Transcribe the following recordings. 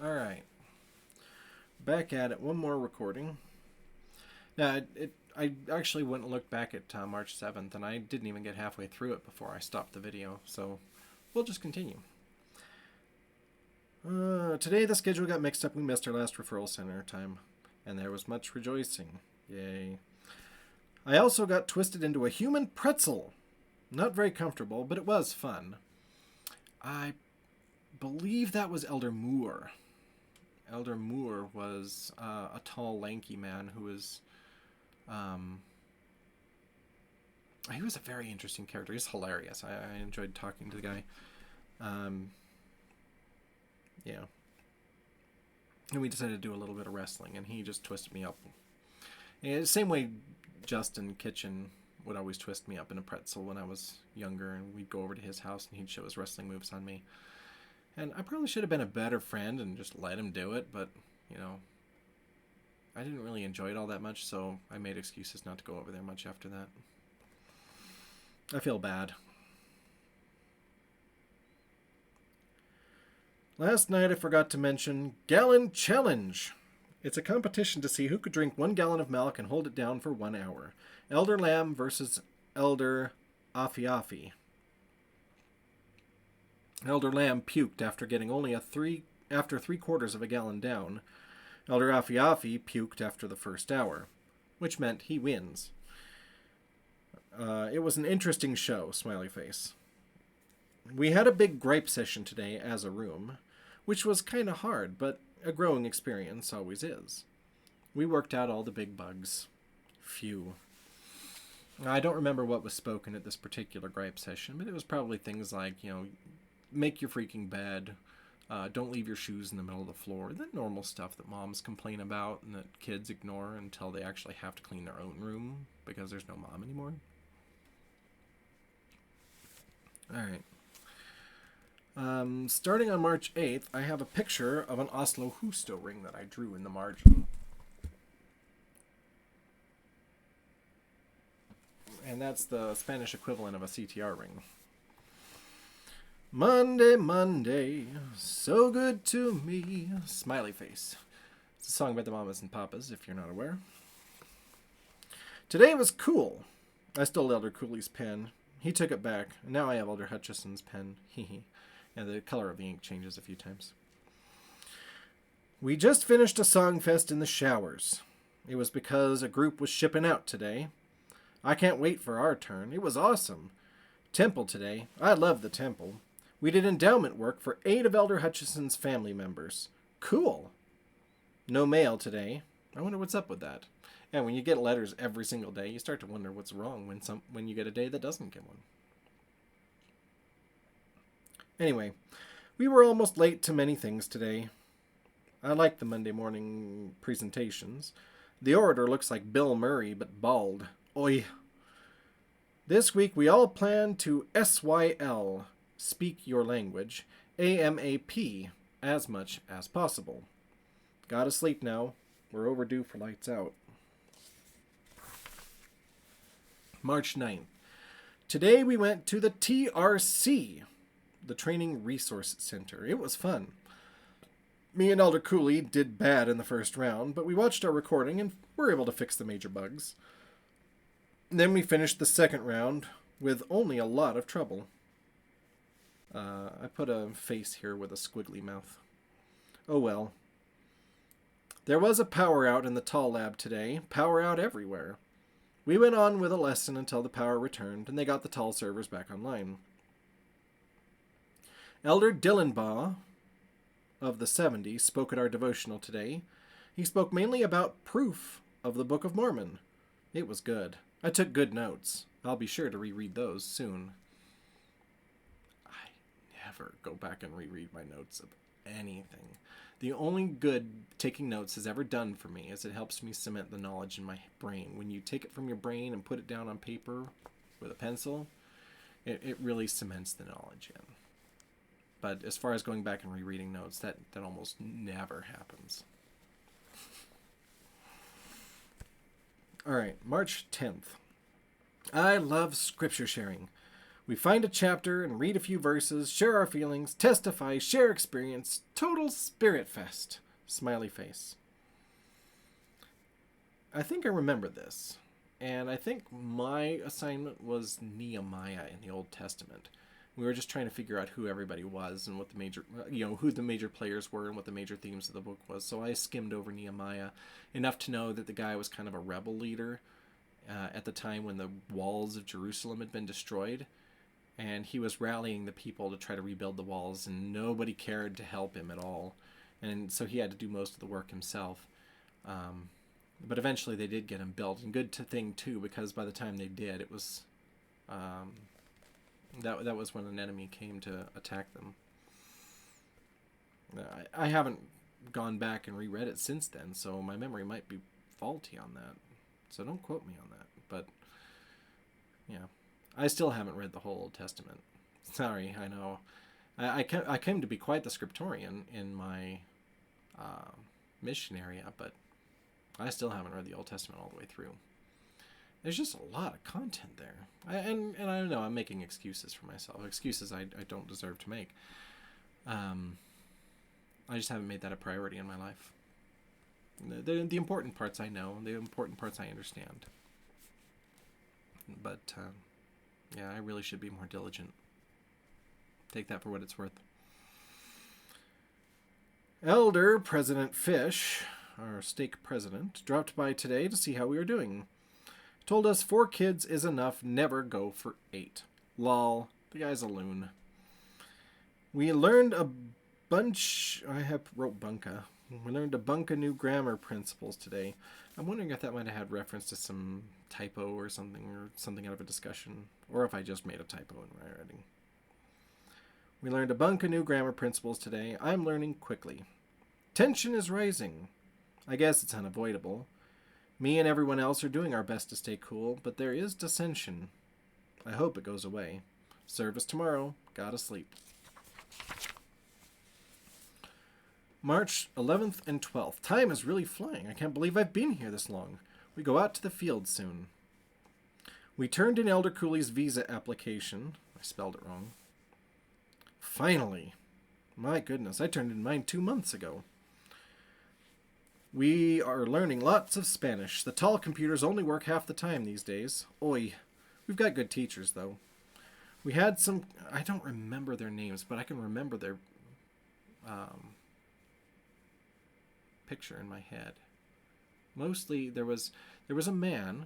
All right, back at it. One more recording. Now, I actually went and looked back at March 7th, and I didn't even get halfway through it before I stopped the video, so we'll just continue. Today the schedule got mixed up. We missed our last referral center time, and there was much rejoicing. Yay. I also got twisted into a human pretzel. Not very comfortable, but it was fun. I believe that was Elder Moore. Elder Moore was a tall, lanky man who was. He was a very interesting character. He's hilarious. I enjoyed talking to the guy. Yeah. And we decided to do a little bit of wrestling, and he just twisted me up. And the same way Justin Kitchen would always twist me up in a pretzel when I was younger, and we'd go over to his house, and he'd show his wrestling moves on me. And I probably should have been a better friend and just let him do it, but, I didn't really enjoy it all that much, so I made excuses not to go over there much after that. I feel bad. Last night I forgot to mention Gallon Challenge. It's a competition to see who could drink 1 gallon of milk and hold it down for 1 hour. Elder Lamb versus Elder Afi. Elder Lamb puked after getting only after 3/4 of a gallon down. Elder Afi puked after the first hour, which meant he wins. It was an interesting show, smiley face. We had a big gripe session today as a room, which was kind of hard, but a growing experience always is. We worked out all the big bugs. Phew. I don't remember what was spoken at this particular gripe session, but it was probably things like, make your freaking bed, don't leave your shoes in the middle of the floor, the normal stuff that moms complain about and that kids ignore until they actually have to clean their own room because there's no mom anymore. Alright. Starting on March 8th, I have a picture of an Oslo Husto ring that I drew in the margin. And that's the Spanish equivalent of a CTR ring. Monday, so good to me. Smiley face. It's a song by the Mamas and Papas, if you're not aware. Today was cool. I stole Elder Cooley's pen. He took it back. Now I have Elder Hutchison's pen. Hee. And the color of the ink changes a few times. We just finished a song fest in the showers. It was because a group was shipping out today. I can't wait for our turn. It was awesome. Temple today. I love the temple. We did endowment work for 8 of Elder Hutchison's family members. Cool. No mail today. I wonder what's up with that. And when you get letters every single day, you start to wonder what's wrong when you get a day that doesn't get one. Anyway, we were almost late to many things today. I like the Monday morning presentations. The orator looks like Bill Murray, but bald. Oi. This week we all plan to SYL, speak your language, AMAP, as much as possible. Gotta sleep now. We're overdue for lights out. March 9th. Today we went to the TRC, the Training Resource Center. It was fun. Me and Elder Cooley did bad in the first round, but we watched our recording and were able to fix the major bugs. Then we finished the second round with only a lot of trouble. I put a face here with a squiggly mouth. Oh well. There was a power out in the tall lab today. Power out everywhere. We went on with a lesson until the power returned and they got the tall servers back online. Elder Dillenbaugh of the 70s spoke at our devotional today. He spoke mainly about proof of the Book of Mormon. It was good. I took good notes. I'll be sure to reread those soon. I never go back and reread my notes of anything. The only good taking notes has ever done for me is it helps me cement the knowledge in my brain. When you take it from your brain and put it down on paper with a pencil, it really cements the knowledge in. But as far as going back and rereading notes, that almost never happens. All right, March 10th. I love scripture sharing. We find a chapter and read a few verses, share our feelings, testify, share experience. Total spirit fest. Smiley face. I think I remember this. And I think my assignment was Nehemiah in the Old Testament. We were just trying to figure out who everybody was and what the major, who the major players were and what the major themes of the book was. So I skimmed over Nehemiah enough to know that the guy was kind of a rebel leader at the time when the walls of Jerusalem had been destroyed. And he was rallying the people to try to rebuild the walls, and nobody cared to help him at all. And so he had to do most of the work himself. But eventually they did get him built. And good thing, too, because by the time they did, it was... That was when an enemy came to attack them. I haven't gone back and reread it since then, so my memory might be faulty on that. So don't quote me on that. But, yeah. I still haven't read the whole Old Testament. Sorry, I know. I came to be quite the scriptorian in my mission area, but I still haven't read the Old Testament all the way through. There's just a lot of content there. And I don't know, I'm making excuses for myself. Excuses I don't deserve to make. I just haven't made that a priority in my life. The important parts I know, the important parts I understand. But, yeah, I really should be more diligent. Take that for what it's worth. Elder President Fish, our stake president, dropped by today to see how we are doing. Told us 4 kids is enough, never go for 8. Lol, the guy's a loon. We learned a bunch... wrote bunka. We learned a bunka new grammar principles today. I'm wondering if that might have had reference to some typo or something out of a discussion, or if I just made a typo in my writing. We learned a bunka new grammar principles today. I'm learning quickly. Tension is rising. I guess it's unavoidable. Me and everyone else are doing our best to stay cool, but there is dissension. I hope it goes away. Service tomorrow. Gotta sleep. March 11th and 12th. Time is really flying. I can't believe I've been here this long. We go out to the field soon. We turned in Elder Cooley's visa application. I spelled it wrong. Finally. My goodness, I turned in mine 2 months ago. We are learning lots of Spanish. The tall computers only work half the time these days. Oy. We've got good teachers, though. We had some... I don't remember their names, but I can remember their picture in my head. Mostly, there was a man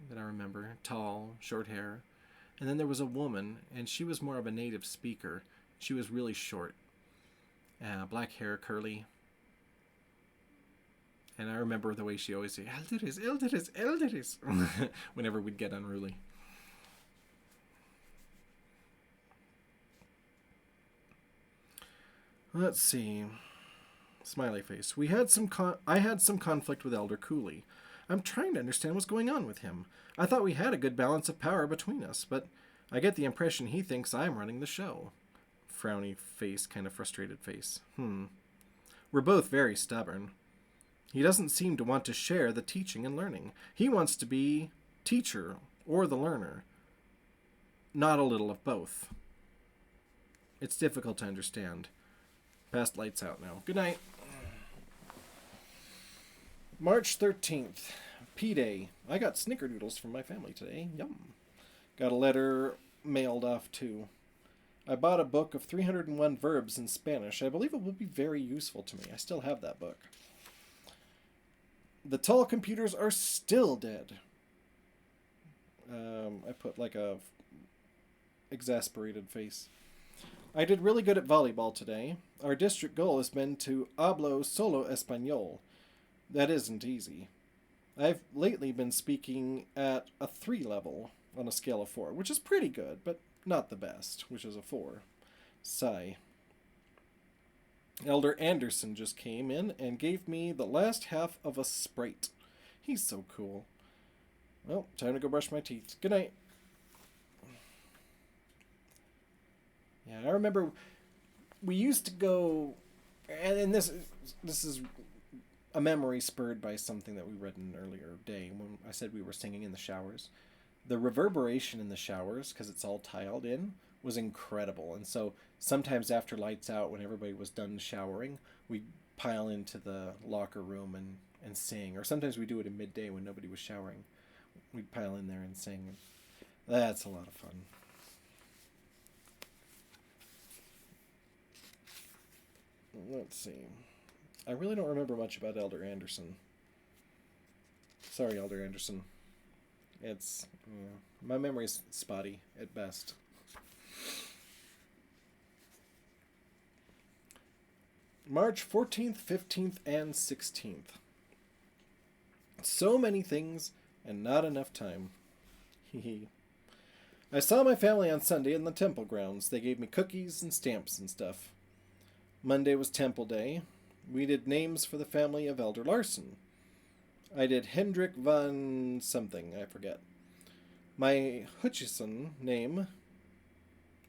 that I remember, tall, short hair. And then there was a woman, and she was more of a native speaker. She was really short. Black hair, curly. And I remember the way she always said, Elderis, Elderis, Elderis, whenever we'd get unruly. Let's see. Smiley face. I had some conflict with Elder Cooley. I'm trying to understand what's going on with him. I thought we had a good balance of power between us, but I get the impression he thinks I'm running the show. Frowny face, kind of frustrated face. We're both very stubborn. He doesn't seem to want to share the teaching and learning. He wants to be teacher or the learner. Not a little of both. It's difficult to understand. Past lights out now. Good night. March 13th. P-Day. I got snickerdoodles from my family today. Yum. Got a letter mailed off too. I bought a book of 301 verbs in Spanish. I believe it will be very useful to me. I still have that book. The tall computers are still dead. I put like a exasperated face. I did really good at volleyball today. Our district goal has been to hablo solo español. That isn't easy. I've lately been speaking at a 3 level on a scale of 4, which is pretty good, but not the best, which is a 4. Sigh. Elder Anderson just came in and gave me the last half of a Sprite. He's so cool. Well, time to go brush my teeth. Good night. Yeah, I remember we used to go, and this is a memory spurred by something that we read in an earlier day when I said we were singing in the showers. The reverberation in the showers, because it's all tiled in, was incredible. And so sometimes after lights out, when everybody was done showering, we'd pile into the locker room and sing. Or sometimes we do it at midday when nobody was showering. We'd pile in there and sing. That's a lot of fun. Let's see. I really don't remember much about Elder Anderson. Sorry, Elder Anderson. It's my memory's spotty at best. March 14th, 15th, and 16th. So many things and not enough time. Hee. I saw my family on Sunday in the temple grounds. They gave me cookies and stamps and stuff. Monday was Temple Day. We did names for the family of Elder Larson. I did Hendrik von something, I forget. My Hutchison name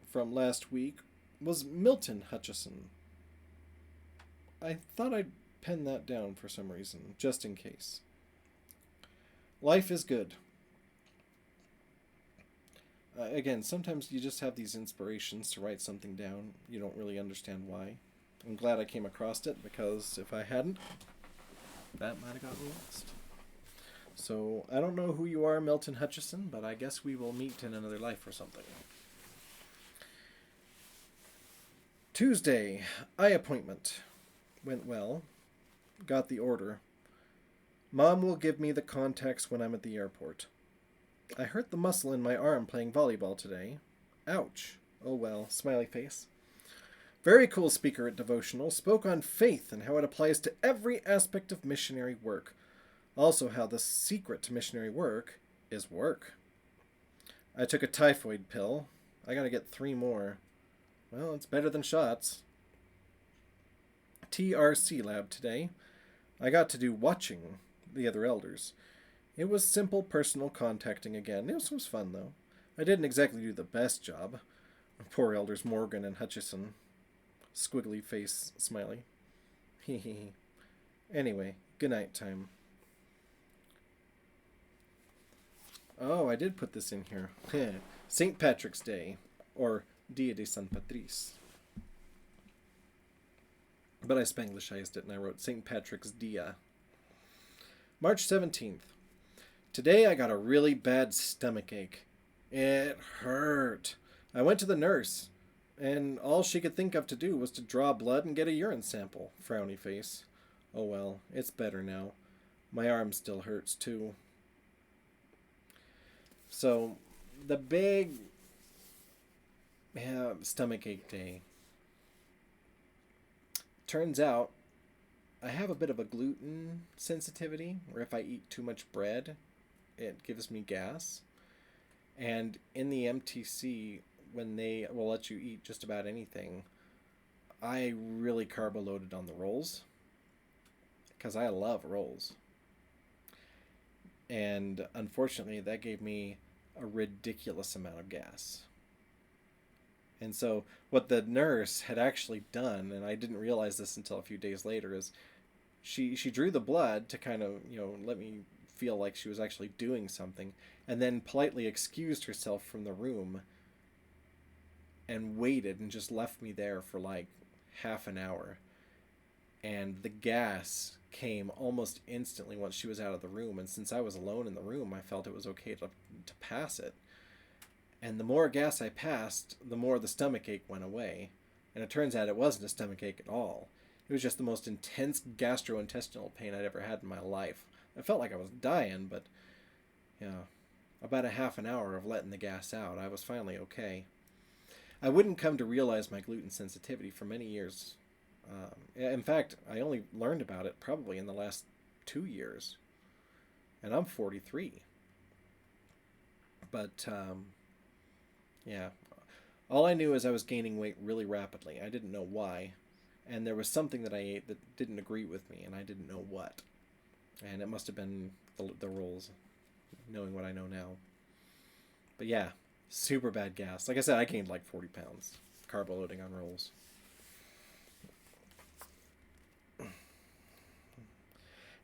from last week was Milton Hutchison. I thought I'd pen that down for some reason, just in case. Life is good. Again, sometimes you just have these inspirations to write something down. You don't really understand why. I'm glad I came across it, because if I hadn't, that might have gotten lost. So, I don't know who you are, Milton Hutchison, but I guess we will meet in another life or something. Tuesday, eye appointment. Went well. Got the order. Mom will give me the contacts when I'm at the airport. I hurt the muscle in my arm playing volleyball today. Ouch. Oh well, smiley face. Very cool speaker at devotional. Spoke on faith and how it applies to every aspect of missionary work. Also how the secret to missionary work is work. I took a typhoid pill. I gotta get 3 more. Well, it's better than shots. TRC lab today. I got to do watching the other elders. It was simple personal contacting again. This was fun, though. I didn't exactly do the best job. Poor elders Morgan and Hutchison. Squiggly face smiley. Hee. Anyway, good night time. Oh, I did put this in here. St. Patrick's Day, or Dia de San Patrice. But I Spanglishized it and I wrote St. Patrick's Dia. March 17th. Today I got a really bad stomach ache. It hurt. I went to the nurse, and all she could think of to do was to draw blood and get a urine sample. Frowny face. Oh well, it's better now. My arm still hurts too. So, the big stomach ache day. Turns out, I have a bit of a gluten sensitivity, where if I eat too much bread, it gives me gas. And in the MTC, when they will let you eat just about anything, I really carbo-loaded on the rolls, because I love rolls. And unfortunately, that gave me a ridiculous amount of gas. And so what the nurse had actually done, and I didn't realize this until a few days later, is she drew the blood to kind of, let me feel like she was actually doing something, and then politely excused herself from the room and waited and just left me there for like half an hour. And the gas came almost instantly once she was out of the room, and since I was alone in the room, I felt it was okay to pass it. And the more gas I passed, the more the stomach ache went away. And it turns out it wasn't a stomach ache at all. It was just the most intense gastrointestinal pain I'd ever had in my life. I felt like I was dying, but about a half an hour of letting the gas out, I was finally okay. I wouldn't come to realize my gluten sensitivity for many years. In fact, I only learned about it probably in the last 2 years. And I'm 43. But, all I knew is I was gaining weight really rapidly. I didn't know why. And there was something that I ate that didn't agree with me, and I didn't know what. And it must have been the rolls, knowing what I know now. But yeah, super bad gas. Like I said, I gained like 40 pounds carbo loading on rolls.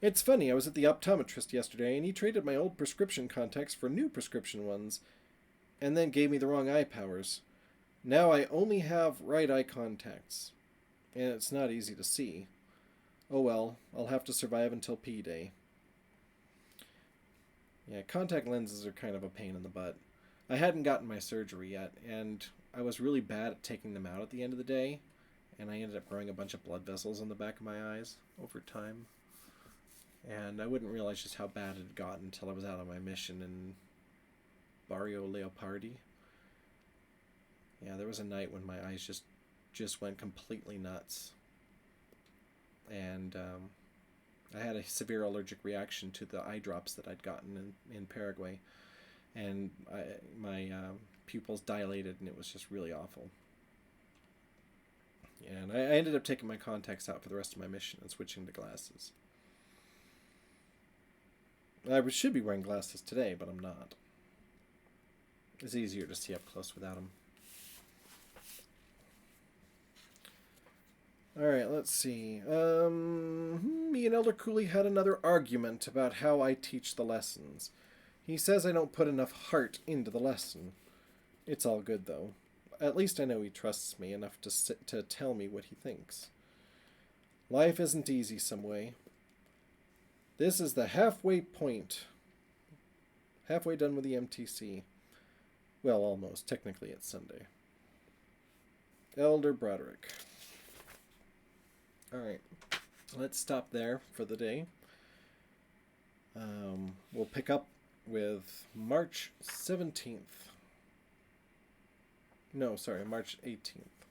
It's funny, I was at the optometrist yesterday and he traded my old prescription contacts for new prescription ones, and then gave me the wrong eye powers. Now I only have right eye contacts, and it's not easy to see. Oh well, I'll have to survive until P-Day. Yeah, contact lenses are kind of a pain in the butt. I hadn't gotten my surgery yet, and I was really bad at taking them out at the end of the day, and I ended up growing a bunch of blood vessels in the back of my eyes over time. And I wouldn't realize just how bad it had gotten until I was out on my mission in Barrio Leopardi. Yeah, there was a night when my eyes just went completely nuts. And I had a severe allergic reaction to the eye drops that I'd gotten in Paraguay. And my pupils dilated, and it was just really awful. And I ended up taking my contacts out for the rest of my mission and switching to glasses. I should be wearing glasses today, but I'm not. It's easier to see up close without them. Alright, let's see. Me and Elder Cooley had another argument about how I teach the lessons. He says I don't put enough heart into the lesson. It's all good, though. At least I know he trusts me enough to tell me what he thinks. Life isn't easy some way. This is the halfway point. Halfway done with the MTC. Well, almost. Technically, it's Sunday. Elder Broderick. Alright. Let's stop there for the day. We'll pick up with March 17th. No, sorry, March 18th.